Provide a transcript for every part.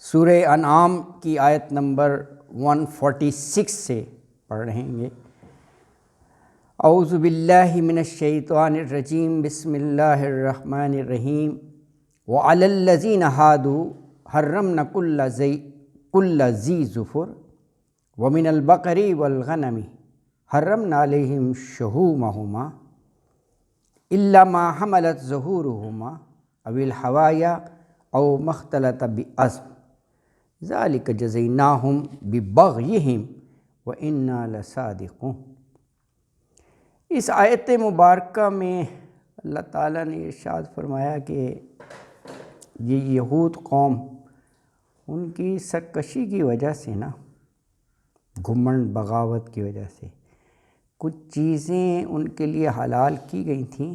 سورہ انعام کی آیت نمبر 146 سے پڑھ رہیں گے۔ اعوذ باللہ من الشیطان الرجیم، بسم اللہ الرحمن الرحیم۔ وعلی الذین ہادوا حرمنا کل ذی ظفر ومن البقر والغنم حرمنا علیہم شحومہما الا ما حملت ظہورہما او الحوایا او ما اختلط بعظم ذلک جزیناہم ببغیہم وإنا لصادقون۔ اس آیت مبارکہ میں اللہ تعالیٰ نے ارشاد فرمایا کہ یہ یہود قوم ان کی سرکشی کی وجہ سے نا، گھمنڈ بغاوت کی وجہ سے کچھ چیزیں ان کے لیے حلال کی گئی تھیں،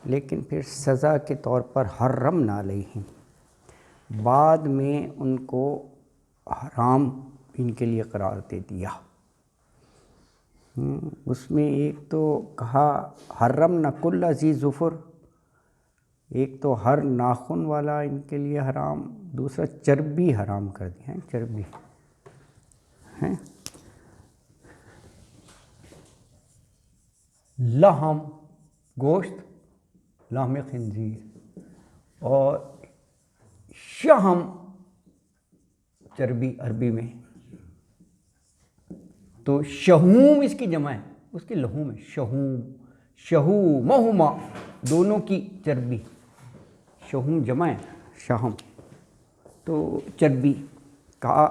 لیکن پھر سزا کے طور پر حرمنا علیہم، بعد میں ان کو حرام ان کے لیے قرار دے دیا۔ اس میں ایک تو کہا حرمنا کل ذی ظفر، ایک تو ہر ناخن والا ان کے لیے حرام، دوسرا چربی حرام کر دی ہے، چربی ہیں، لحم گوشت، لحم خنزیر، اور شحم چربی عربی میں، تو شحوم اس کی جمع ہے، اس کی لحوم ہے، شحوم، شحومہما دونوں کی چربی، شحوم جمع ہے، شحم تو چربی، کہا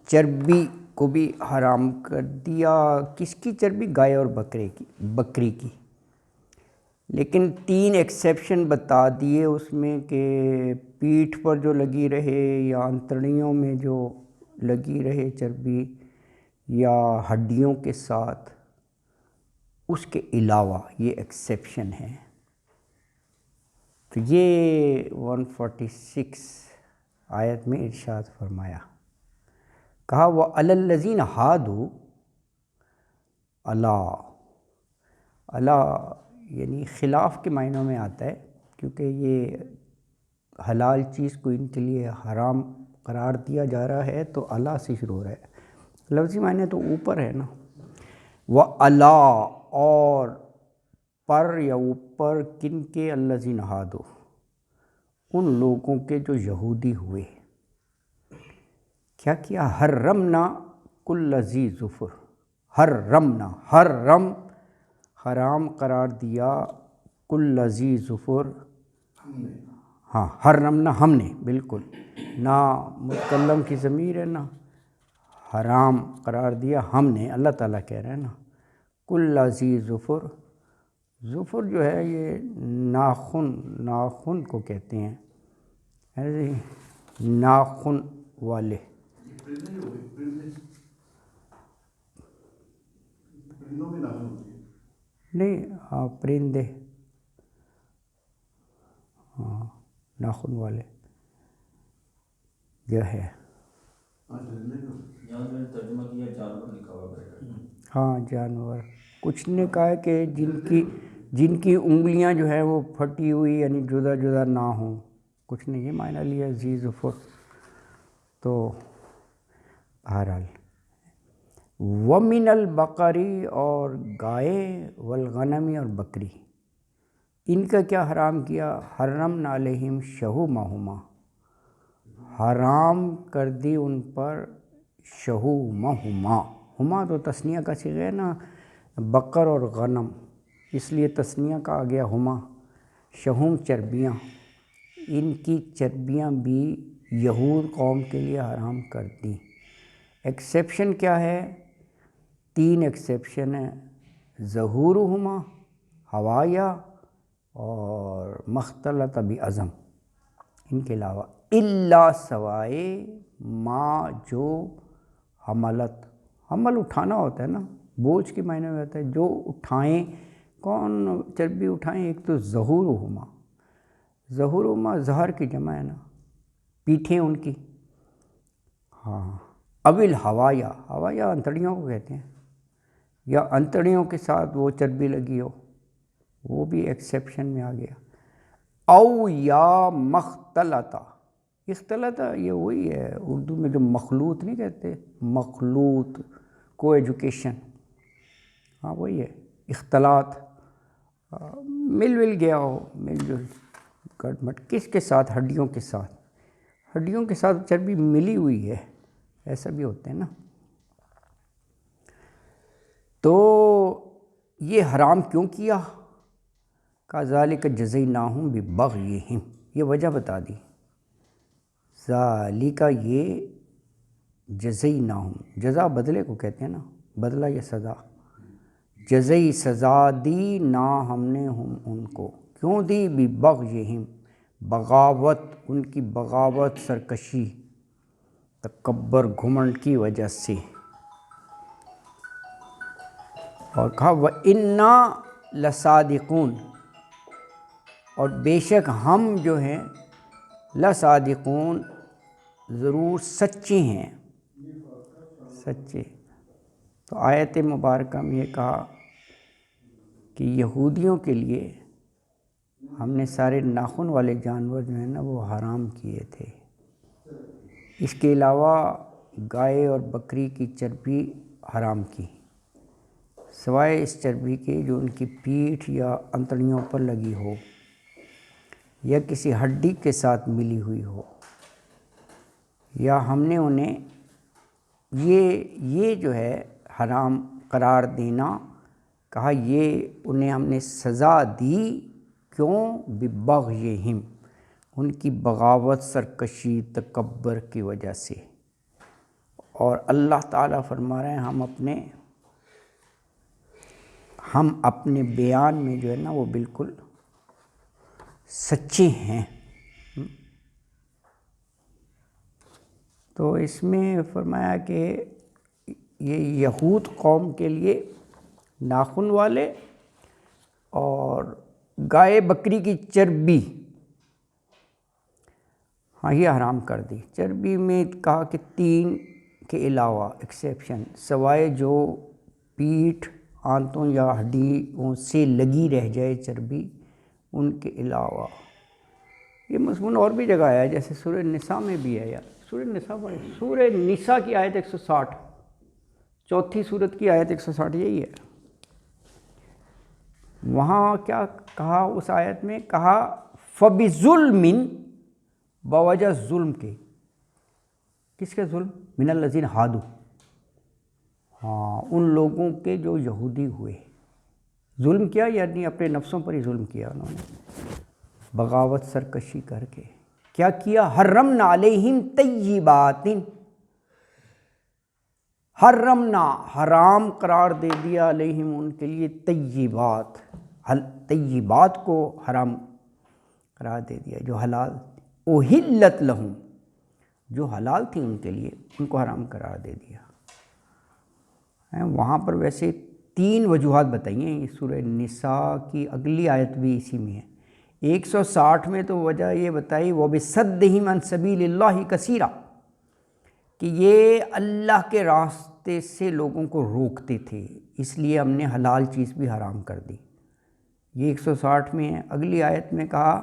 چربی کو بھی حرام کر دیا۔ کس کی چربی؟ گائے اور بکری کی، لیکن 3 ایکسیپشن بتا دیے اس میں کہ پیٹھ پر جو لگی رہے یا انتڑیوں میں جو لگی رہے چربی یا ہڈیوں کے ساتھ، اس کے علاوہ یہ ایکسیپشن ہے۔ تو یہ 146 آیت میں ارشاد فرمایا، کہا وَعَلَى الَّذِينَ هَادُوا، اللہ یعنی خلاف کے معنوں میں آتا ہے، کیونکہ یہ حلال چیز کو ان کے لیے حرام قرار دیا جا رہا ہے تو اللہ سے شروع ہو رہا ہے، لفظی معنی تو اوپر ہے نا، وَعَلَىٰ اور پر یا اوپر کن کے؟ الذین ہادوا، ان لوگوں کے جو یہودی ہوئے، کیا کیا؟ حرمنا کل ذی ظفر، حرمنا، حرام قرار دیا، کل ذی ظفر، ہاں حرمنا ہم نے، بالکل نہ متکلم کی ضمیر ہے نا، حرام قرار دیا ہم نے، اللہ تعالیٰ کہہ رہے ہیں نا، کل ذی ظفر، ظفر جو ہے یہ ناخن کو کہتے ہیں، ناخن والے، نہیں پرندے، ہاں ناخن والے جو ہے، ترجمہ کیا جانور لکھا ہوا ہے، ہاں جانور، کچھ نے کہا ہے کہ جن کی انگلیاں جو ہے وہ پھٹی ہوئی یعنی جدا جدا نہ ہوں، کچھ نے یہ معنی لیا ذی ظفر، تو بہرحال وَمِنَ الْبَقَرِ اور گائے، والغنم اور بکری، ان کا کیا حرام کیا؟ حرمنا علیہم شحومہما، حرام کر دی ان پر شحومہما، ہما تو تثنیہ کا صیغہ ہے نا، بقر اور غنم، اس لیے تثنیہ کا آ گیا ہما، شحوم چربیاں، ان کی چربیاں بھی یہود قوم کے لیے حرام کر دی۔ ایکسیپشن کیا ہے؟ 3 ایکسیپشن ہیں، ظہورہما، حوایا اور مختلط بعظم، ان کے علاوہ، الا سوائے ما جو حملت، حمل اٹھانا ہوتا ہے نا، بوجھ کے معنی میں ہوتا ہے، جو اٹھائیں، کون چربی اٹھائیں؟ ایک تو ظہورہما، ظہورہما ظہر کی جمع ہے نا، پیٹھیں ان کی، ہاں، اول حوایا، حوایا انتڑیوں کو کہتے ہیں، یا انتڑیوں کے ساتھ وہ چربی لگی ہو، وہ بھی ایکسیپشن میں آ گیا، او یا مختلطہ، اختلاط یہ وہی ہے اردو میں جو مخلوط نہیں کہتے، مخلوط کو ایجوکیشن، ہاں وہی ہے اختلاط، مل گیا ہو، مل جل کٹ مٹ، کس کے ساتھ؟ ہڈیوں کے ساتھ، ہڈیوں کے ساتھ چربی ملی ہوئی ہے، ایسا بھی ہوتا ہے نا۔ تو یہ حرام کیوں کیا؟ کذالک جزیناہم ببغیہم، یہ وجہ بتا دی، ذالک یہ جزیناہم، جزا بدلے کو کہتے ہیں نا، بدلہ یا سزا، جزئی سزا دی نا ہم نے ہم ان کو، کیوں دی؟ ببغیہم، بغاوت، ان کی بغاوت، سرکشی، تکبر، گھمنڈ کی وجہ سے، اور کہا وَإِنَّا لَصَادِقُونَ، اور بے شک ہم جو ہیں لصادقون، ضرور سچے ہیں، سچے۔ تو آیت مبارکہ میں یہ کہا کہ یہودیوں کے لیے ہم نے سارے ناخن والے جانور جو ہیں نا وہ حرام کیے تھے، اس کے علاوہ گائے اور بکری کی چربی حرام کی، سوائے اس چربی کے جو ان کی پیٹھ یا انتڑیوں پر لگی ہو یا کسی ہڈی کے ساتھ ملی ہوئی ہو، یا ہم نے انہیں یہ جو ہے حرام قرار دینا، کہا یہ انہیں ہم نے سزا دی، کیوں؟ ببغیہم، ان کی بغاوت، سرکشی، تکبر کی وجہ سے۔ اور اللہ تعالیٰ فرما رہے ہیں ہم اپنے بیان میں جو ہے نا وہ بالکل سچے ہیں۔ تو اس میں فرمایا کہ یہ یہود قوم کے لیے ناخن والے اور گائے بکری کی چربی، ہاں یہ حرام کر دی۔ چربی میں کہا کہ 3 کے علاوہ ایکسیپشن، سوائے جو پیٹھ، آنتوں یا ہڈیوں سے لگی رہ جائے چربی، ان کے علاوہ۔ یہ مضمون اور بھی جگہ آیا ہے، جیسے سورہ نساء میں بھی ہے، یار سورہ نساء کی آیت 160، چوتھی سورت کی آیت 160 یہی ہے۔ وہاں کیا کہا اس آیت میں؟ کہا فَبِظُلْمٍ، بوجہ ظلم کے، کس کے ظلم؟ من الذین ہادو، ہاں ان لوگوں کے جو یہودی ہوئے، ظلم کیا یعنی اپنے نفسوں پر ہی ظلم کیا انہوں نے، بغاوت، سرکشی کر کے کیا کیا؟ حرمنا علیہم طیبات، حرمنا، حرام قرار دے دیا، علیہم ان کے لیے، طیبات، طیبات کو حرام قرار دے دیا، جو حلال، احلت لہم، جو حلال تھی ان کے لیے، ان کو حرام قرار دے دیا۔ وہاں پر ویسے 3 وجوہات بتائی ہیں، سورہ نساء کی اگلی آیت بھی اسی میں ہے۔ 160 میں تو وجہ یہ بتائی وَبِصَدِّهِمْ عَنْ سَبِيلِ اللَّهِ كَثِيرًا، کہ یہ اللہ کے راستے سے لوگوں کو روکتے تھے، اس لیے ہم نے حلال چیز بھی حرام کر دی، یہ 160 میں ہے۔ اگلی آیت میں کہا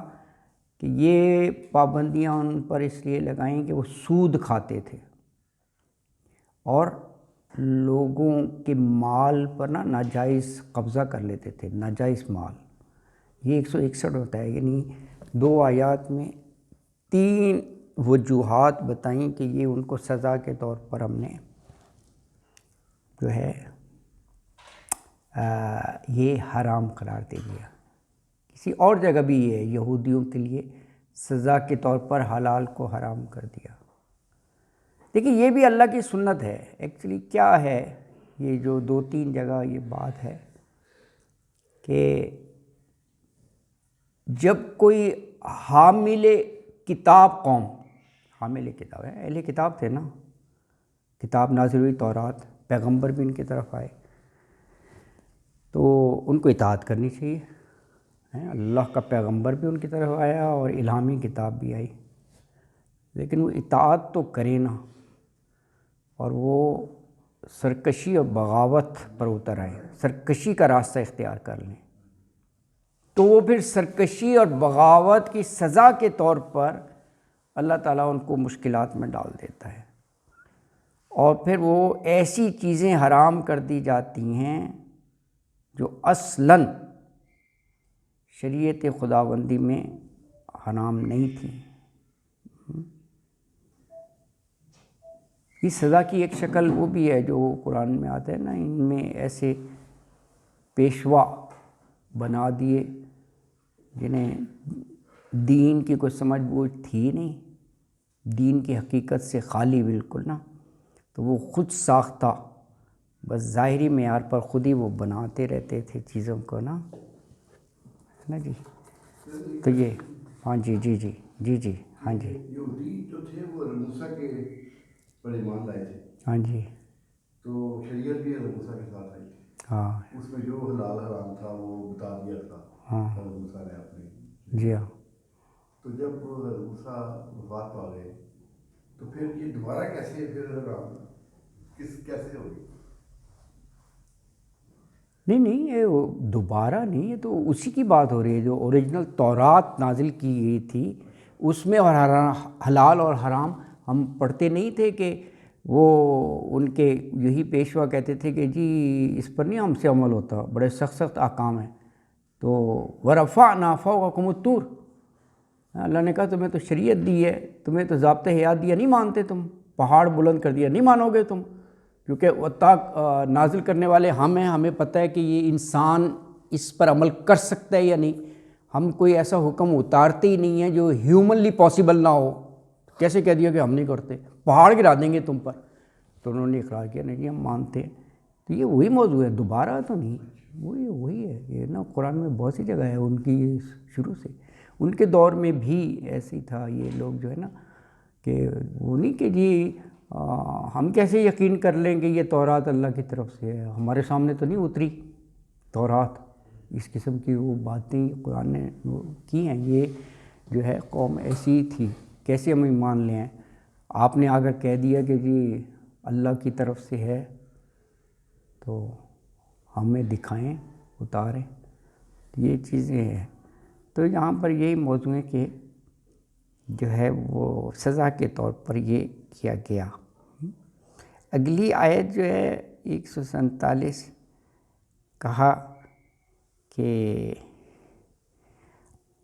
کہ یہ پابندیاں ان پر اس لیے لگائیں کہ وہ سود کھاتے تھے اور لوگوں کے مال پر ناجائز قبضہ کر لیتے تھے، ناجائز مال، یہ 161 ہوتا ہے۔ یعنی 2 آیات میں 3 وجوہات بتائیں کہ یہ ان کو سزا کے طور پر ہم نے جو ہے یہ حرام قرار دے دیا۔ کسی اور جگہ بھی یہ ہے، یہودیوں کے لیے سزا کے طور پر حلال کو حرام کر دیا۔ دیکھیں یہ بھی اللہ کی سنت ہے، ایکچولی کیا ہے یہ جو 2-3 جگہ یہ بات ہے کہ جب کوئی حامل کتاب قوم، حامل کتاب ہے، اہل کتاب تھے نا، کتاب نازل ہوئی تورات، پیغمبر بھی ان کی طرف آئے، تو ان کو اطاعت کرنی چاہیے، اللہ کا پیغمبر بھی ان کی طرف آیا اور الہامی کتاب بھی آئی، لیکن وہ اطاعت تو کرے نا، اور وہ سرکشی اور بغاوت پر اتر آئے، سرکشی کا راستہ اختیار کر لیں، تو وہ پھر سرکشی اور بغاوت کی سزا کے طور پر اللہ تعالیٰ ان کو مشکلات میں ڈال دیتا ہے، اور پھر وہ ایسی چیزیں حرام کر دی جاتی ہیں جو اصلاً شریعت خداوندی میں حرام نہیں تھیں۔ اس سزا کی ایک شکل وہ بھی ہے جو قرآن میں آتا ہے نا، ان میں ایسے پیشوا بنا دیے جنہیں دین کی کوئی سمجھ بوجھ تھی نہیں، دین کی حقیقت سے خالی بالکل نا، تو وہ خود ساختہ بس ظاہری معیار پر خود ہی وہ بناتے رہتے تھے چیزوں کو نا جی۔ تو یہ ہاں جی جی جی جی جی ہاں جی یہودی جو تھے وہ موسیٰ کے پر ایمان لائے تھے، ہاں جی تو شریعت بھی موسیٰ کے ساتھ آئی تھی، ہاں اس میں جو حلال حرام تھا وہ بتا دیا تھا ہاں موسیٰ نے اپنے۔ جی ہاں۔ تو جب موسیٰ وفات پا گئے تو پھر یہ دوبارہ کیسے کیسے ہوگی؟ نہیں یہ دوبارہ نہیں، یہ تو اسی کی بات ہو رہی ہے جو اوریجنل تورات نازل کی گئی تھی، اس میں اور حلال اور حرام ہم پڑھتے نہیں تھے کہ وہ ان کے یہی پیشوا کہتے تھے کہ جی اس پر نہیں ہم سے عمل ہوتا، بڑے سخت سخت احکام ہیں، تو وَرَفَعْنَا فَوْقَكُمُ الطُّورَ، اللہ نے کہا تمہیں تو شریعت دی ہے، تمہیں تو ضابطۂ حیات دیا، نہیں مانتے تم، پہاڑ بلند کر دیا، نہیں مانو گے تم، کیونکہ نازل کرنے والے ہم ہیں، ہمیں پتہ ہے کہ یہ انسان اس پر عمل کر سکتا ہے یا نہیں، ہم کوئی ایسا حکم اتارتے ہی نہیں ہے جو ہیومنلی پاسبل نہ ہو، کیسے کہہ دیا کہ ہم نہیں کرتے، پہاڑ گرا دیں گے تم پر، تو انہوں نے اقرار کیا نہیں جی ہم مانتے ہیں۔ تو یہ وہی موضوع ہے، دوبارہ تو نہیں، وہی ہے یہ نا، قرآن میں بہت سی جگہ ہے ان کی شروع سے، ان کے دور میں بھی ایسے ہی تھا، یہ لوگ جو ہے نا کہ وہ نہیں کہ جی ہم کیسے یقین کر لیں گے یہ تورات اللہ کی طرف سے ہے، ہمارے سامنے تو نہیں اتری تورات، اس قسم کی وہ باتیں قرآن نے کی ہیں، یہ جو ہے قوم ایسی تھی، کیسے ہم ایمان لے آئیں؟ آپ نے اگر کہہ دیا کہ جی اللہ کی طرف سے ہے تو ہمیں دکھائیں، اتاریں، یہ چیزیں ہیں۔ تو یہاں پر یہی موضوع ہے کہ جو ہے وہ سزا کے طور پر یہ کیا گیا۔ اگلی آیت جو ہے 147 کہا کہ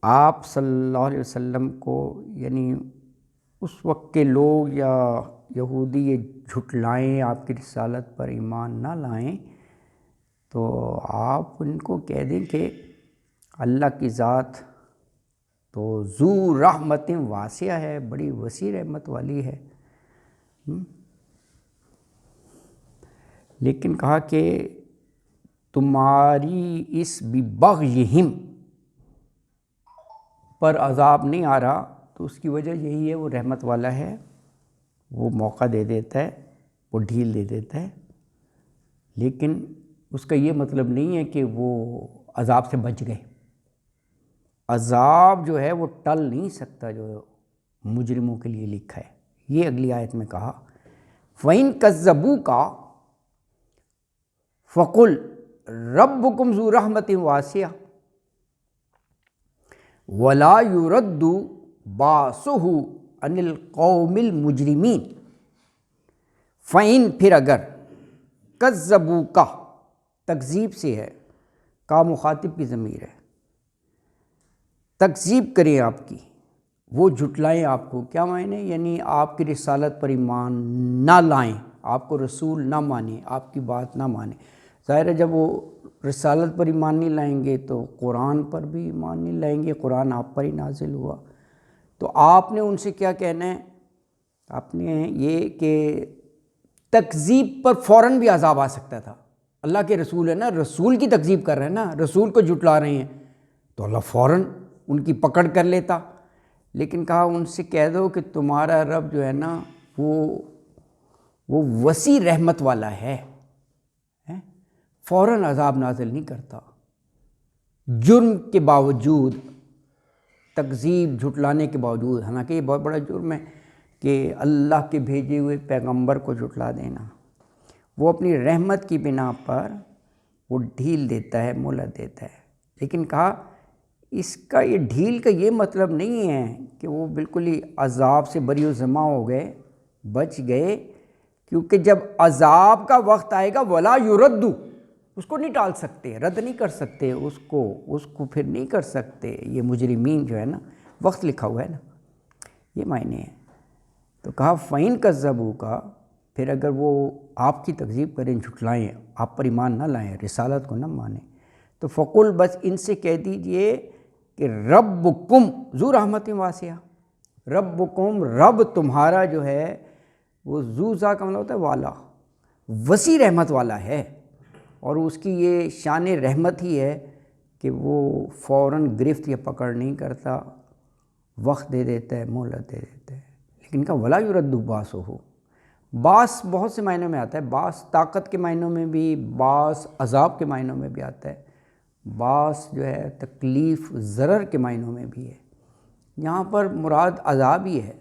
آپ صلی اللہ علیہ وسلم کو، یعنی اس وقت کے لوگ یا یہودی یہ جھٹلائیں، آپ کی رسالت پر ایمان نہ لائیں، تو آپ ان کو کہہ دیں کہ اللہ کی ذات تو ذو رحمت واسعہ ہے، بڑی وسیع رحمت والی ہے، لیکن کہا کہ تمہاری اس بغیہم پر عذاب نہیں آ رہا، تو اس کی وجہ یہی ہے وہ رحمت والا ہے، وہ موقع دے دیتا ہے، وہ ڈھیل دے دیتا ہے، لیکن اس کا یہ مطلب نہیں ہے کہ وہ عذاب سے بچ گئے، عذاب جو ہے وہ ٹل نہیں سکتا جو مجرموں کے لیے لکھا ہے۔ یہ اگلی آیت میں کہا فَإِن كَذَّبُوكَ فَقُلْ رَبُّكُمْ ذُو رَحْمَةٍ وَاسِعَةٍ وَلَا يُرَدُّ بَأْسُهُ عَنِ الْقَوْمِ الْمُجْرِمِينَ۔ فَإِن پھر اگر، كَذَّبُوكَ تکذیب سے ہے، کا مخاطب کی ضمیر ہے، تکذیب کریں آپ کی، وہ جھٹلائیں آپ کو، کیا معنی؟ یعنی آپ کی رسالت پر ایمان نہ لائیں، آپ کو رسول نہ مانیں، آپ کی بات نہ مانیں۔ ظاہر ہے جب وہ رسالت پر ایمان نہیں لائیں گے تو قرآن پر بھی ایمان نہیں لائیں گے، قرآن آپ پر ہی نازل ہوا، تو آپ نے ان سے کیا کہنا ہے؟ آپ نے یہ کہ تکذیب پر فوراً بھی عذاب آ سکتا تھا، اللہ کے رسول ہے نا، رسول کی تکذیب کر رہے ہیں نا، رسول کو جھٹلا رہے ہیں، تو اللہ فوراً ان کی پکڑ کر لیتا، لیکن کہا ان سے کہہ دو کہ تمہارا رب جو ہے نا وہ وسیع رحمت والا ہے، فوراً عذاب نازل نہیں کرتا، جرم کے باوجود، تکذیب جھٹلانے کے باوجود، حالانکہ یہ بہت بڑا جرم ہے کہ اللہ کے بھیجے ہوئے پیغمبر کو جھٹلا دینا، وہ اپنی رحمت کی بنا پر وہ ڈھیل دیتا ہے، مہلت دیتا ہے، لیکن کہا اس کا یہ ڈھیل کا یہ مطلب نہیں ہے کہ وہ بالکل ہی عذاب سے بری و ذمہ ہو گئے، بچ گئے، کیونکہ جب عذاب کا وقت آئے گا ولا یردو، اس کو نہیں ٹال سکتے، رد نہیں کر سکتے، اس کو پھر نہیں کر سکتے۔ یہ مجرمین جو ہے نا، وقت لکھا ہوا ہے نا، یہ معنی ہے۔ تو کہا فَإِن كَذَّبُوكَ، پھر اگر وہ آپ کی تکذیب کریں، جھٹلائیں، آپ پر ایمان نہ لائیں، رسالت کو نہ مانیں، تو فقل، بس ان سے کہہ دیجئے کہ ربکم ذو رحمت واسعہ، ربکم، رب تمہارا جو ہے وہ ذو ذا کا مطلب ہوتا ہے والا، وسیع رحمت والا ہے، اور اس کی یہ شان رحمت ہی ہے کہ وہ فوراً گرفت یا پکڑ نہیں کرتا، وقت دے دیتا ہے، مہلت دے دیتا ہے۔ لیکن کا ولا یرد باسہ، باس بہت سے معنوں میں آتا ہے، باس طاقت کے معنوں میں بھی، باس عذاب کے معنوں میں بھی آتا ہے، باس جو ہے تکلیف ضرر کے معنوں میں بھی ہے۔ یہاں پر مراد عذاب ہی ہے،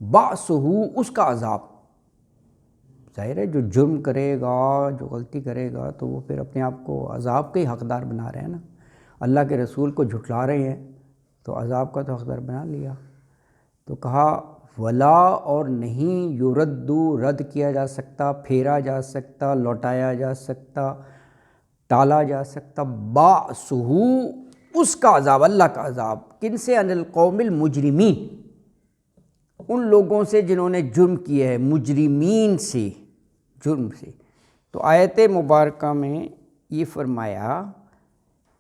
باسہ، اس کا عذاب۔ ظاہر ہے جو جرم کرے گا، جو غلطی کرے گا، تو وہ پھر اپنے آپ کو عذاب کے ہی حقدار بنا رہے ہیں نا، اللہ کے رسول کو جھٹلا رہے ہیں تو عذاب کا تو حقدار بنا لیا۔ تو کہا ولا، اور نہیں، یردو، رد کیا جا سکتا، پھیرا جا سکتا، لوٹایا جا سکتا، ٹالا جا سکتا، باسہ، اس کا عذاب، اللہ کا عذاب، کن سے؟ عن القوم المجرمین، ان لوگوں سے جنہوں نے جرم کیا ہے، مجرمین سے، جرم سے۔ تو آیت مبارکہ میں یہ فرمایا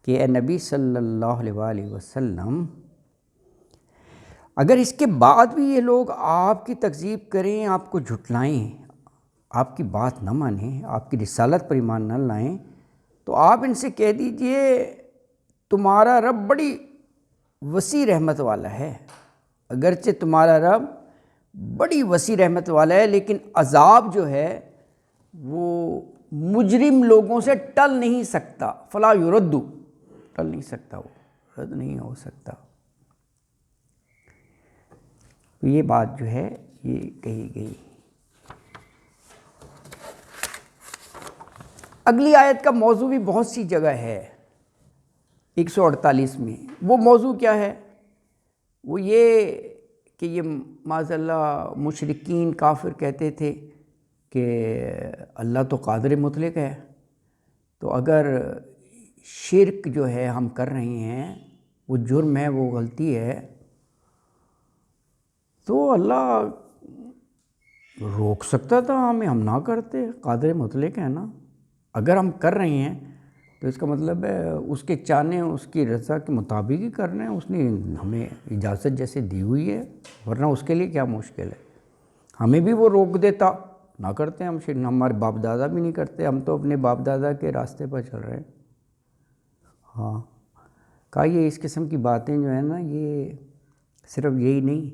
کہ اے نبی صلی اللہ علیہ وآلہ وسلم، اگر اس کے بعد بھی یہ لوگ آپ کی تکذیب کریں، آپ کو جھٹلائیں، آپ کی بات نہ مانیں، آپ کی رسالت پر ایمان نہ لائیں، تو آپ ان سے کہہ دیجئے تمہارا رب بڑی وسیع رحمت والا ہے، اگرچہ تمہارا رب بڑی وسیع رحمت والا ہے، لیکن عذاب جو ہے وہ مجرم لوگوں سے ٹل نہیں سکتا، فلا یردو، ٹل نہیں سکتا، وہ رد نہیں ہو سکتا۔ تو یہ بات جو ہے یہ کہی گئی۔ اگلی آیت کا موضوع بھی بہت سی جگہ ہے 148 میں۔ وہ موضوع کیا ہے؟ وہ یہ کہ یہ معاذ اللہ مشرکین کافر کہتے تھے کہ اللہ تو قادر مطلق ہے، تو اگر شرک جو ہے ہم کر رہے ہیں، وہ جرم ہے، وہ غلطی ہے، تو اللہ روک سکتا تھا ہمیں، ہم نہ کرتے، قادر مطلق ہے نا، اگر ہم کر رہے ہیں تو اس کا مطلب ہے اس کے چاہنے، اس کی رضا کے مطابق ہی کر رہے ہیں، اس نے ہمیں اجازت جیسے دی ہوئی ہے، ورنہ اس کے لیے کیا مشکل ہے؟ ہمیں بھی وہ روک دیتا، نہ کرتے ہم شرک، ہمارے باپ دادا بھی نہیں کرتے، ہم تو اپنے باپ دادا کے راستے پر چل رہے ہیں۔ ہاں، کہا یہ اس قسم کی باتیں جو ہیں نا، یہ صرف یہی نہیں،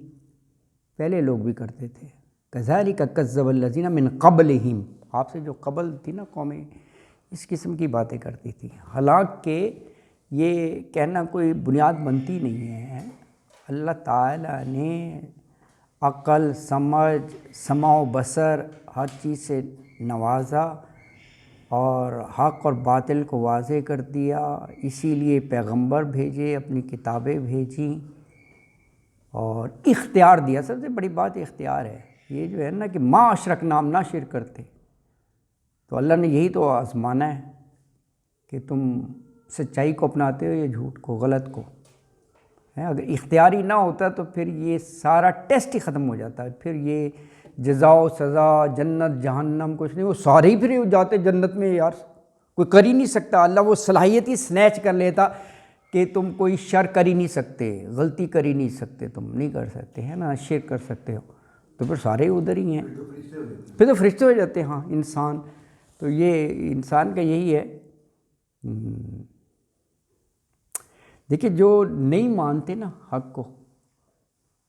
پہلے لوگ بھی کرتے تھے۔ کذالک کذب الذین من قبلہم، آپ سے جو قبل تھی نا قومیں، اس قسم کی باتیں کرتی تھی، حالانکہ یہ کہنا کوئی بنیاد بنتی نہیں ہے۔ اللہ تعالیٰ نے عقل، سمع و بصر، ہر چیز سے نوازا اور حق اور باطل کو واضح کر دیا، اسی لیے پیغمبر بھیجے، اپنی کتابیں بھیجیں اور اختیار دیا۔ سب سے بڑی بات اختیار ہے، یہ جو ہے نا کہ ما اشرکنا، ہم نہ شرک کرتے، تو اللہ نے یہی تو آزمانا ہے کہ تم سچائی کو اپناتے ہو یا جھوٹ کو، غلط کو۔ اگر اختیاری نہ ہوتا تو پھر یہ سارا ٹیسٹ ہی ختم ہو جاتا ہے، پھر یہ جزا و سزا، جنت جہنم کچھ نہیں، وہ سارے ہی پھر جاتے جنت میں، یار کوئی کر ہی نہیں سکتا، اللہ وہ صلاحیت ہی سنیچ کر لیتا کہ تم کوئی شر کر ہی نہیں سکتے، غلطی کر ہی نہیں سکتے، تم نہیں کر سکتے، ہے نا، شرک کر سکتے ہو، تو پھر سارے ادھر ہی ہیں، پھر تو فرشتے ہو جاتے ہیں۔ ہاں، انسان تو یہ انسان کا یہی ہے۔ دیکھیں جو نہیں مانتے نا حق کو،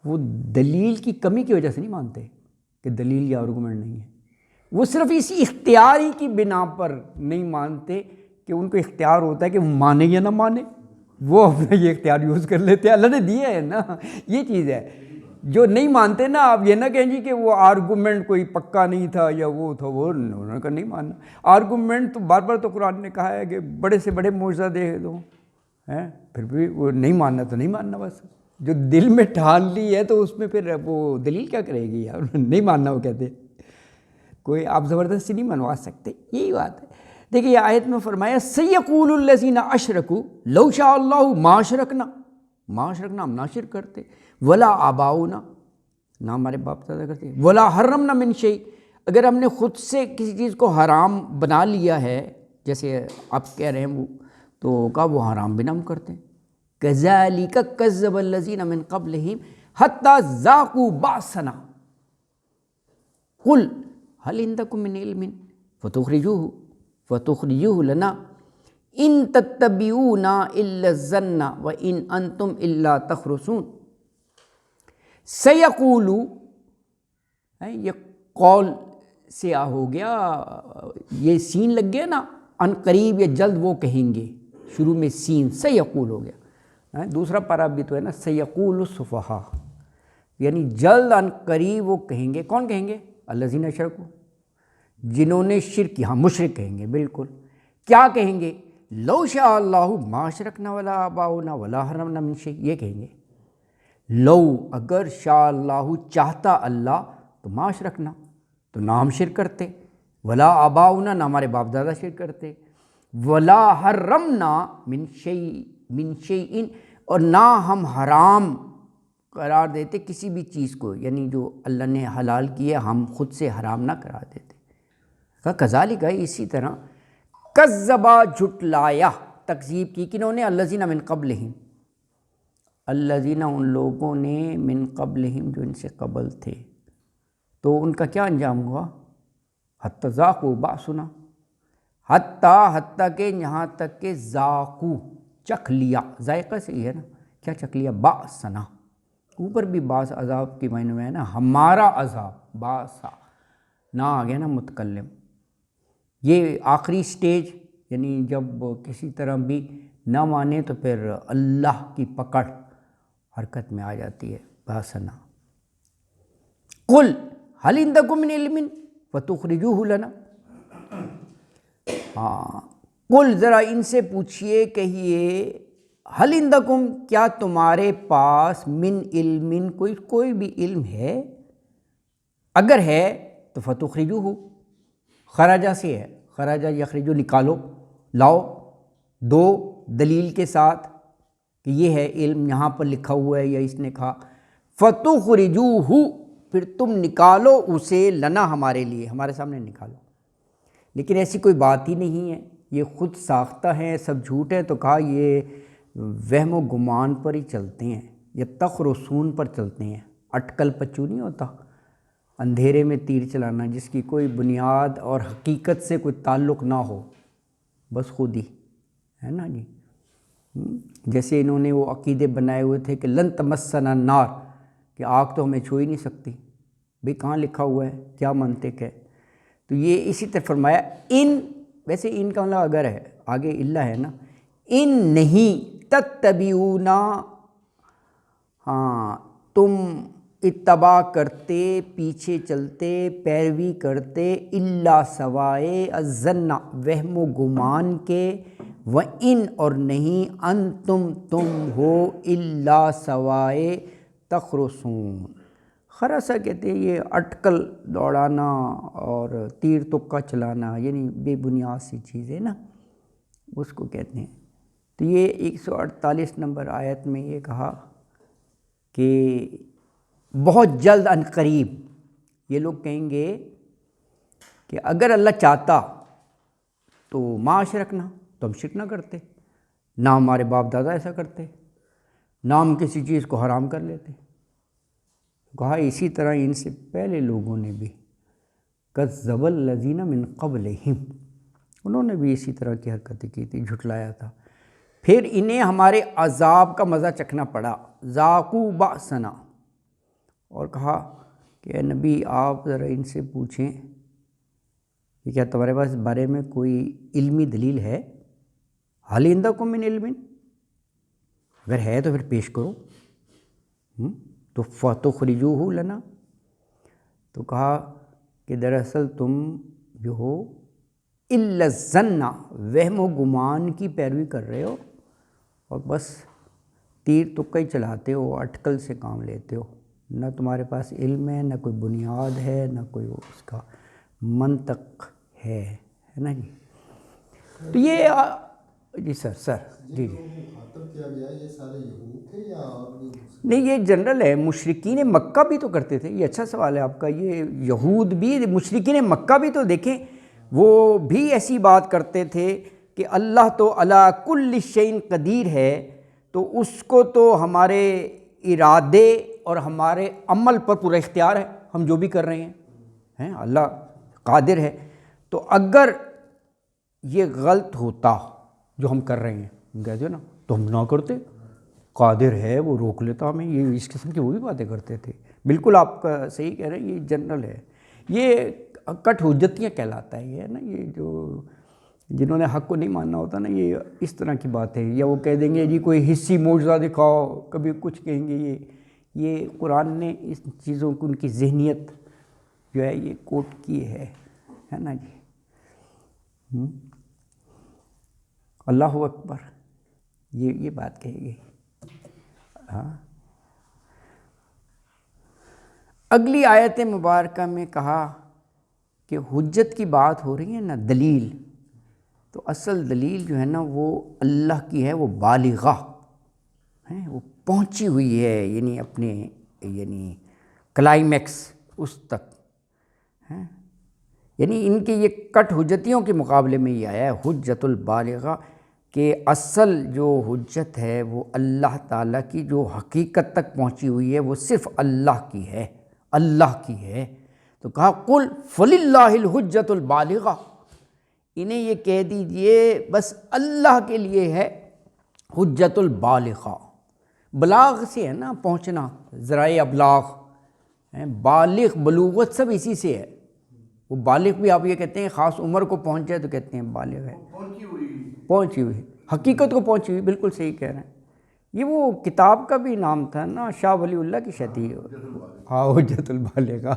وہ دلیل کی کمی کی وجہ سے نہیں مانتے کہ دلیل یا آرگومنٹ نہیں ہے، وہ صرف اسی اختیاری کی بنا پر نہیں مانتے کہ ان کو اختیار ہوتا ہے کہ وہ مانے یا نہ مانے، وہ اپنا یہ اختیار یوز کر لیتے ہیں، اللہ نے دیا ہے نا، یہ چیز ہے۔ جو نہیں مانتے نا، آپ یہ نہ کہیں جی کہ وہ آرگومنٹ کوئی پکا نہیں تھا یا وہ تھا، وہ انہوں نے نہیں ماننا۔ آرگومنٹ تو بار بار تو قرآن نے کہا ہے کہ بڑے سے بڑے معجزہ دے دو، پھر بھی وہ نہیں ماننا تو نہیں ماننا، بس جو دل میں ٹھان لی ہے تو اس میں پھر وہ دلیل کیا کرے گی یار، نہیں ماننا وہ کہتے، کوئی آپ زبردستی نہیں منوا سکتے، یہی بات ہے۔ دیکھیے یہ آیت میں فرمایا سیقول الذین اشرکوا لو شاء اللہ ما اشرکنا، ہم نہ شرک کرتے، ولا آباؤنا، نہ ہمارے باپ دادا کرتے، ولا حرمنا من شیء، اگر ہم نے خود سے کسی چیز کو حرام بنا لیا ہے جیسے آپ کہہ رہے ہیں وہ، تو کہا وہ حرام بھی نہ ہم کرتے ہیں۔ کذالک کذب الذین من قبلہم حتی ذاقوا بأسنا قل هل عندکم من علم فتخرجوه لنا ان تتبعون الا الظن وان انتم الا تخرصون۔ سیقول، یہ قول سے ہو گیا، یہ سین لگ گیا نا، ان قریب یا جلد وہ کہیں گے، شروع میں سین سیقول ہو گیا۔ دوسرا پارا بھی تو ہے نا، سیقول السفہاء، یعنی جلد ان قریب وہ کہیں گے، کون کہیں گے؟ الذین اشرکوا، جنہوں نے شرک کیا، مشرک کہیں گے بالکل، کیا کہیں گے؟ لو شاء اللہ ما اشرکنا ولا آباؤنا ولا حرمنا من شیء، یہ کہیں گے لو، اگر شاء اللہ چاہتا اللہ تو ما اشرکنا، تو نہ ہم شرک کرتے، ولا آباؤنا، نہ ہمارے باپ دادا شرک کرتے، ولا حرمنا من شیء، اور نہ ہم حرام قرار دیتے کسی بھی چیز کو، یعنی جو اللہ نے حلال کیا ہم خود سے حرام نہ قرار دیتے۔ کذالک، اسی طرح، کذبا، جھٹلایا، تکذیب کی، کنہوں نے؟ الذین من قبلہم، الذین، ان لوگوں نے، من قبلہم، جو ان سے قبل تھے، تو ان کا کیا انجام ہوا؟ حتی ذاقوا بأسنا، حتیٰ کہ یہاں تک کہ ذاقوا، چکھ لیا، ذائقہ سے ہی ہے نا، کیا چکھ لیا؟ بأسنا، اوپر بھی باس عذاب کی معنی میں ہے نا، ہمارا عذاب، باسا، نہ آ گیا نا متکلم۔ یہ آخری سٹیج، یعنی جب کسی طرح بھی نہ مانے تو پھر اللہ کی پکڑ حرکت میں آ جاتی ہے، باسنا۔ قل هل عندکم من علم فتخرجوه لنا، ہاں، قل، ذرا ان سے پوچھئے، کہیے، هل عندکم، کیا تمہارے پاس، من علم، کوئی بھی علم ہے، اگر ہے تو فتخرجوه، خرجہ سے ہے، خرجہ یخرجو، نکالو، لاؤ، دو دلیل کے ساتھ کہ یہ ہے علم، یہاں پر لکھا ہوا ہے یا اس نے کہا، فتخرجوہ، پھر تم نکالو اسے، لنا، ہمارے لیے، ہمارے سامنے نکالو۔ لیکن ایسی کوئی بات ہی نہیں ہے، یہ خود ساختہ ہیں، سب جھوٹ ہے، تو کہا یہ وہم و گمان پر ہی چلتے ہیں، یا تخرصون پر چلتے ہیں، اٹکل پچو نہیں ہوتا، اندھیرے میں تیر چلانا، جس کی کوئی بنیاد اور حقیقت سے کوئی تعلق نہ ہو، بس خود ہی ہے نا جی۔ جیسے انہوں نے وہ عقیدے بنائے ہوئے تھے کہ لن تمسنا النار، کہ آگ تو ہمیں چھو ہی نہیں سکتی، بھئی کہاں لکھا ہوا ہے، کیا منطق ہے؟ تو یہ اسی طرح فرمایا، ان، ویسے ان کا مطلب اگر ہے، آگے اللہ ہے نا، ان نہیں، تتبعون، ہاں، تم اتباع کرتے، پیچھے چلتے، پیروی کرتے، الا سوائے، الظن، وہم و گمان کے، وَإِن، اور نہیں، انتم، تم ہو، الا سوائے، تخرصون، خرسہ کہتے ہیں یہ اٹکل دوڑانا اور تیر تکا چلانا، یعنی بے بنیاد سی چیزیں نا، اس کو کہتے ہیں۔ تو یہ 148 نمبر آیت میں یہ کہا کہ بہت جلد، ان قریب، یہ لوگ کہیں گے کہ اگر اللہ چاہتا تو ما اشرکنا، تو ہم شرک نہ کرتے، نہ ہمارے باپ دادا ایسا کرتے، نہ ہم کسی چیز کو حرام کر لیتے۔ کہا اسی طرح ان سے پہلے لوگوں نے بھی، کذب الذین من قبلہم، انہوں نے بھی اسی طرح کی حرکتیں کی تھی، جھٹلایا تھا، پھر انہیں ہمارے عذاب کا مزہ چکھنا پڑا، ذاقوا بأسنا، اور کہا کہ اے نبی آپ ذرا ان سے پوچھیں کہ کیا تمہارے پاس اس بارے میں کوئی علمی دلیل ہے؟ هل عندکم من علم، اگر ہے تو پھر پیش کرو، تو فتخرجوہ لنا، تو کہا کہ دراصل تم جو ہو الا الظن، وہم و گمان کی پیروی کر رہے ہو، اور بس تیر تکا ہی چلاتے ہو، اٹکل سے کام لیتے ہو، نہ تمہارے پاس علم ہے، نہ کوئی بنیاد ہے، نہ کوئی اس کا منطق ہے نا جی. تو یہ جی سر جی جو مخاطب کیا گیا یہ سارے یہود تھے یا اور بھی؟ نہیں، یہ جنرل ہے. مشرکین مکہ بھی تو کرتے تھے. یہ اچھا سوال ہے آپ کا. یہ یہود بھی، مشرکین مکہ بھی تو دیکھیں وہ بھی ایسی بات کرتے تھے کہ اللہ تو علی کل شیء قدیر ہے، تو اس کو تو ہمارے ارادے اور ہمارے عمل پر پورا اختیار ہے، ہم جو بھی کر رہے ہیں اللہ قادر ہے. تو اگر یہ غلط ہوتا جو ہم کر رہے ہیں، ہم کہتے ہیں نا، تو ہم نہ کرتے. قادر ہے، وہ روک لیتا ہمیں. یہ اس قسم کی وہ بھی باتیں کرتے تھے. بالکل آپ کا صحیح کہہ رہے ہیں. یہ جنرل ہے، یہ کٹ حجتیاں کہلاتا ہے. یہ ہے نا، یہ جو جنہوں نے حق کو نہیں ماننا ہوتا نا، یہ اس طرح کی بات ہے. یا وہ کہہ دیں گے جی کوئی حصی معجزہ دکھاؤ، کبھی کچھ کہیں گے. یہ قرآن نے اس چیزوں کو، ان کی ذہنیت جو ہے یہ کوٹ کی ہے نا جی. اللہ اکبر، یہ بات کہی گئی. ہاں، اگلی آیت مبارکہ میں کہا کہ حجت کی بات ہو رہی ہے نا، دلیل. تو اصل دلیل جو ہے نا وہ اللہ کی ہے، وہ بالغہ ہے، وہ پہنچی ہوئی ہے، یعنی اپنے کلائمیکس اس تک ہے. یعنی ان کے یہ کٹ حجتیوں کے مقابلے میں یہ آیا ہے حجت البالغہ، کہ اصل جو حجت ہے وہ اللہ تعالیٰ کی جو حقیقت تک پہنچی ہوئی ہے، وہ صرف اللہ کی ہے، اللہ کی ہے. تو کہا قل فللہ الحجت البالغہ، انہیں یہ کہہ دیجئے بس اللہ کے لیے ہے حجت البالغہ. بلاغ سے ہے نا پہنچنا، ذرائع ابلاغ، بالغ بلوغت سب اسی سے ہے. وہ بالغ بھی آپ یہ کہتے ہیں خاص عمر کو پہنچ جائے تو کہتے ہیں بالغ ہے، پہنچی ہوئی حقیقت کو پہنچی ہوئی. بالکل صحیح کہہ رہے ہیں. یہ وہ کتاب کا بھی نام تھا نا، شاہ ولی اللہ کی شادی، ہاں حجت البالغہ.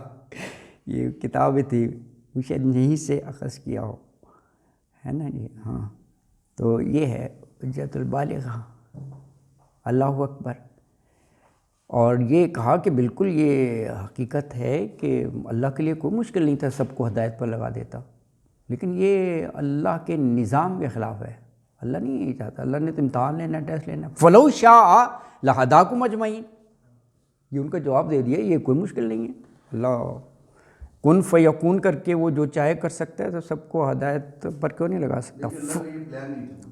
یہ کتابیں تھی، وہ شاید یہیں سے اخذ کیا ہو، ہے نا جی. ہاں، تو یہ ہے حجت البالغہ. اللہ اکبر. اور یہ کہا کہ بالکل یہ حقیقت ہے کہ اللہ کے لیے کوئی مشکل نہیں تھا، سب کو ہدایت پر لگا دیتا. لیکن یہ اللہ کے نظام کے خلاف ہے. اللہ نہیں یہ چاہتا. اللہ نے تو امتحان لینا، ٹیسٹ لینا. فلو شاء لہداکم اجمعین، یہ ان کا جواب دے دیا. یہ کوئی مشکل نہیں ہے. اللہ کن فیکون کر کے وہ جو چاہے کر سکتا ہے، تو سب کو ہدایت پر کیوں نہیں لگا سکتا؟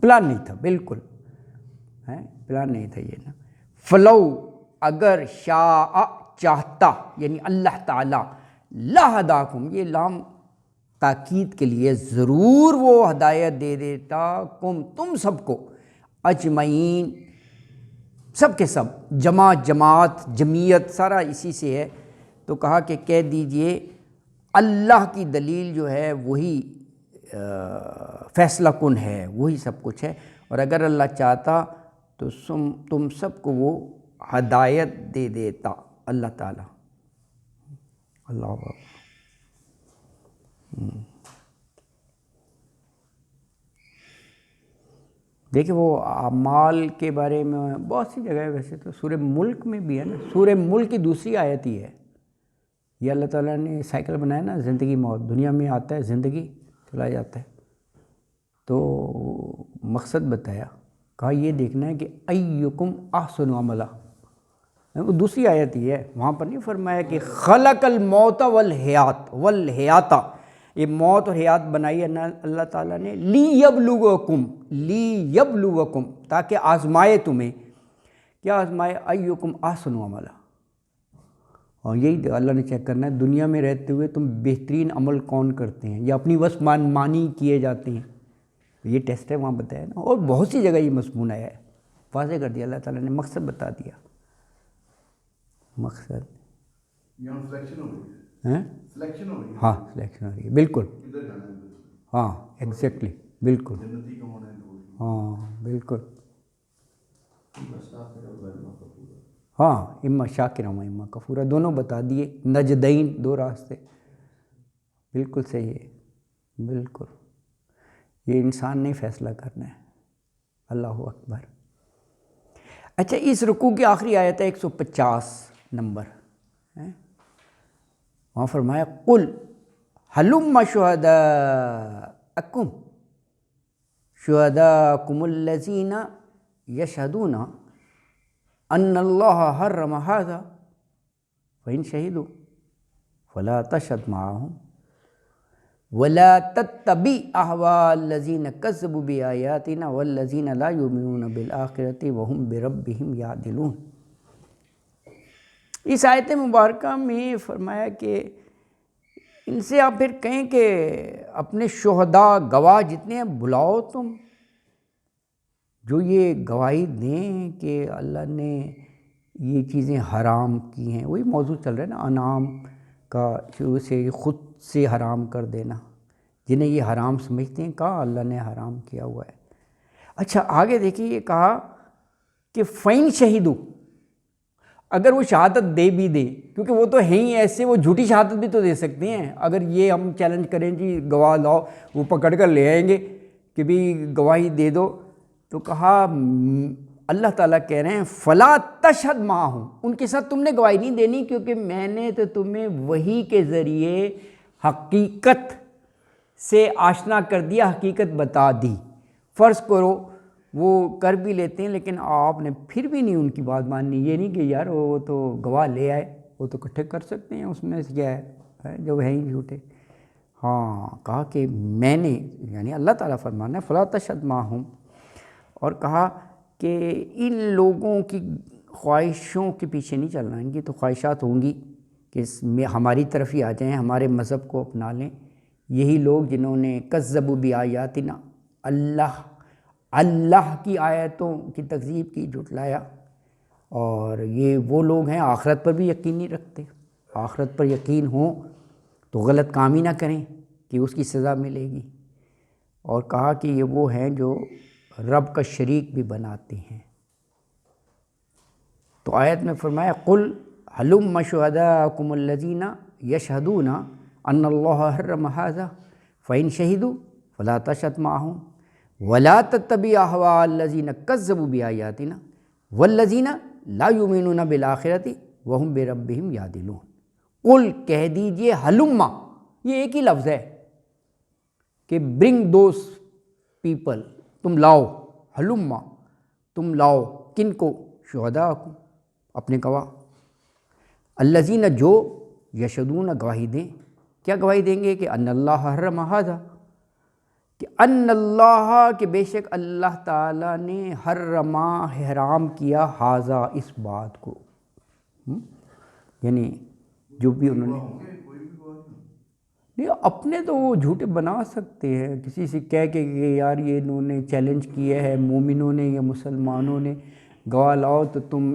پلان نہیں تھا. بالکل پلان نہیں تھا یہ نا. فلو، اگر، شاء چاہتا، یعنی اللہ تعالیٰ، لہداکم، یہ لام تاکید کے لیے، ضرور وہ ہدایت دے دیتا، کم، تم سب کو، اجمعین، سب کے سب، جماعت، جمعیت، سارا اسی سے ہے. تو کہا کہ کہہ دیجئے اللہ کی دلیل جو ہے وہی فیصلہ کن ہے، وہی سب کچھ ہے. اور اگر اللہ چاہتا تو تم سب کو وہ ہدایت دے دیتا، اللہ تعالیٰ. اللہ اکبر. دیکھیں وہ اعمال کے بارے میں بہت سی جگہ ہے. ویسے تو سورہ ملک میں بھی ہے نا، سورہ ملک کی دوسری آیت ہی ہے. یہ اللہ تعالیٰ نے سائیکل بنایا نا، زندگی موت. دنیا میں آتا ہے، زندگی چلا جاتا ہے. تو مقصد بتایا، کہا یہ دیکھنا ہے کہ ایکم احسن عملا. وہ دوسری آیت ہی ہے، وہاں پر نہیں فرمایا کہ خلق الموت والحیات. یہ موت اور حیات بنائی ہے اللہ تعالیٰ نے لیبلوکم، تاکہ آزمائے تمہیں. کیا آزمائے؟ ایکم احسن عملا. اور یہی اللہ نے چیک کرنا ہے دنیا میں رہتے ہوئے تم بہترین عمل کون کرتے ہیں، یا اپنی بس مانی کیے جاتے ہیں. یہ ٹیسٹ ہے، وہاں بتایا نا. اور بہت سی جگہ یہ مضمون آیا ہے، واضح کر دیا اللہ تعالیٰ نے، مقصد بتا دیا. مقصد سلیکشن ہو رہی ہے. ہاں سلیکشن ہو رہی ہے. بالکل، ادھر جانا ہے. ہاں ایگزیکٹلی، بالکل. جنتی کا ہونا ہے تو ہاں بالکل. ہاں، اما شاکرا و اما کفورا، دونوں بتا دیے. نجدین، دو راستے. بالکل صحیح ہے. بالکل. یہ انسان نے فیصلہ کرنا ہے. اللہ اکبر. اچھا اس رکوع کی آخری آیت ہے 150 نمبر، وہاں فرمایا قل ہلم شہداءکم شہداءکم الذین یشہدون ان اللہ حرم ھذا فإن شہدوا فلا تشہد معہم ولا تتبع اہواء الذین کذبوا بآیاتنا والذین لا یؤمنون بالآخرۃ وہم بربہم یعدلون۔ اس آیت مبارکہ میں فرمایا کہ ان سے آپ پھر کہیں کہ اپنے شہداء گواہ جتنے ہیں بلاؤ تم، جو یہ گواہی دیں کہ اللہ نے یہ چیزیں حرام کی ہیں۔ وہی موضوع چل رہا ہے نا، انعام کا شروع سے خود سے حرام کر دینا، جنہیں یہ حرام سمجھتے ہیں کہا اللہ نے حرام کیا ہوا ہے۔ اچھا آگے دیکھیے یہ کہا کہ فَإِن شَهِدُوا، اگر وہ شہادت دے بھی دے، کیونکہ وہ تو ہیں ہی ایسے، وہ جھوٹی شہادت بھی تو دے سکتے ہیں۔ اگر یہ ہم چیلنج کریں جی گواہ لاؤ، وہ پکڑ کر لے آئیں گے کہ بھی گواہی دے دو، تو کہا اللہ تعالیٰ کہہ رہے ہیں فلا تشہد معہم، ان کے ساتھ تم نے گواہی نہیں دینی، کیونکہ میں نے تو تمہیں وحی کے ذریعے حقیقت سے آشنا کر دیا، حقیقت بتا دی۔ فرض کرو وہ کر بھی لیتے ہیں لیکن آپ نے پھر بھی نہیں ان کی بات ماننی، یہ نہیں کہ یار وہ تو گواہ لے آئے، وہ تو اکٹھے کر سکتے ہیں، اس میں سے کیا ہے جو ہیں ہی جھوٹے۔ ہاں کہا کہ میں نے، یعنی اللہ تعالیٰ فرمانا ہے فلا تشہد معہم، اور کہا کہ ان لوگوں کی خواہشوں کے پیچھے نہیں چلنا، ان کی تو خواہشات ہوں گی کہ ہماری طرف ہی آ جائیں، ہمارے مذہب کو اپنا لیں۔ یہی لوگ جنہوں نے کذبوا بآیاتنا، اللہ کی آیتوں کی تکذیب کی، جھٹلایا، اور یہ وہ لوگ ہیں آخرت پر بھی یقین نہیں رکھتے۔ آخرت پر یقین ہو تو غلط کام ہی نہ کریں کہ اس کی سزا ملے گی، اور کہا کہ یہ وہ ہیں جو رب کا شریک بھی بناتے ہیں۔ تو آیت میں فرمایا قل ہلم شہداءکم الذین یشہدون ان اللہ حرم ھذا فإن شہدوا فلا تشہد معہم ولا تتبع اہواء الذین کذبوا بآیاتنا والذین لا یؤمنون بالآخرۃ وہم بربہم یعدلون۔ قل کہہ دیجئے ہلم، یہ ایک ہی لفظ ہے کہ برنگ دوز پیپل، تم لاؤ، ہلم تم لاؤ، کن کو؟ شہداءکم، اپنے گواہ، الذین جو یشہدون گواہی دیں، کیا گواہی دیں گے؟ کہ ان اللہ حرم ھذا، کہ ان اللہ، کہ بے شک اللہ تعالیٰ نے حرام کیا ھذا، اس بات کو، یعنی جو بھی انہوں نے نہیں، اپنے تو وہ جھوٹے بنا سکتے ہیں، کسی سے کہہ کے کہ یار یہ انہوں نے چیلنج کیا ہے مومنوں نے یا مسلمانوں نے، گواہ لاؤ تو تم